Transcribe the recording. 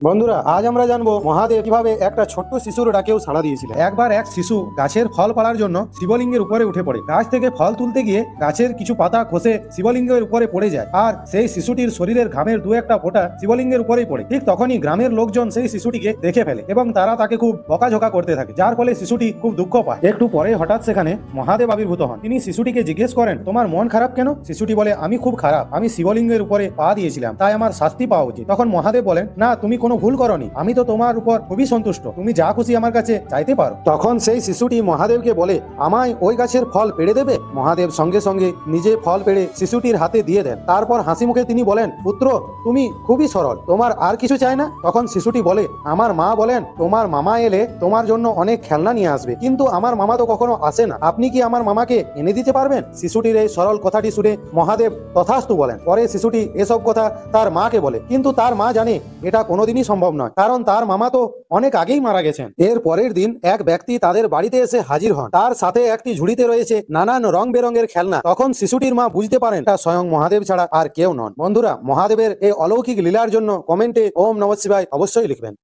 বন্ধুরা, আজ আমরা জানবো মহাদেব কিভাবে একটা ছোট্ট শিশুর ডাকেও সাড়া দিয়েছিলেন। একবার এক শিশু গাছের ফল পাড়ার জন্য শিবলিঙ্গের উপরে উঠে পড়ে। গাছ থেকে ফল তুলতে গিয়ে গাছের কিছু পাতা খসে শিবলিঙ্গের উপরে পড়ে যায়, আর সেই শিশুটির শরীরের ঘামের দু একটা ফোঁটা শিবলিঙ্গের উপরেই পড়ে। ঠিক তখনই গ্রামের লোকজন সেই শিশুটিকে দেখে ফেলে এবং তারা তাকে খুব বকাঝকা করতে থাকে, যার ফলে শিশুটি খুব দুঃখ পায়। একটু পরে হঠাৎ সেখানে মহাদেব আবির্ভূত হন। তিনি শিশুটিকে জিজ্ঞেস করেন, তোমার মন খারাপ কেন? শিশুটি বলে, আমি খুব খারাপ, আমি শিবলিঙ্গের উপরে পা দিয়েছিলাম, তাই আমার শাস্তি পাওয়া উচিত। তখন মহাদেব বলেন, না, তুমি কোনো ভুল করনি, আমি তো তোমার উপর খুবই সন্তুষ্ট, তুমি যা খুশি আমার কাছে চাইতে পারো। তখন সেই শিশুটি মহাদেবকে বলে, আমায় ওই গাছের ফল পেড়ে দেবে? মহাদেব সঙ্গে সঙ্গে নিজে ফল পেড়ে শিশুটির হাতে দিয়ে দেন। তারপর হাসি মুখে তিনি বলেন, পুত্র, তুমি খুবই সরল, তোমার আর কিছু চাই না? তখন শিশুটি বলে, আমার মা বলেন তোমার মামা এলে তোমার জন্য অনেক খেলনা নিয়ে আসবে, কিন্তু আমার মামা তো কখনো আসে না, আপনি কি আমার মামাকে এনে দিতে পারবেন? শিশুটির এই সরল কথাটি শুনে মহাদেব তথাস্তু বলেন। পরে শিশুটি এসব কথা তার মাকে বলে, কিন্তু তার মা জানে এটা কোনোদিনই সম্ভব নয়, কারণ তার মামা তো অনেক আগেই মারা গেছেন। এর পরের দিন এক ব্যক্তি তাদের বাড়িতে এসে হাজির হন। তার সাথে একটি ঝুড়িতে রয়েছে নানান রং বেরঙের খেলনা। তখন শিশুটির মা বুঝতে পারেন তা স্বয়ং মহাদেব ছাড়া আর কেউ নন। বন্ধুরা, মহাদেবের এই অলৌকিক লীলার জন্য কমেন্টে ওম নমঃ শিবায় অবশ্যই লিখবেন।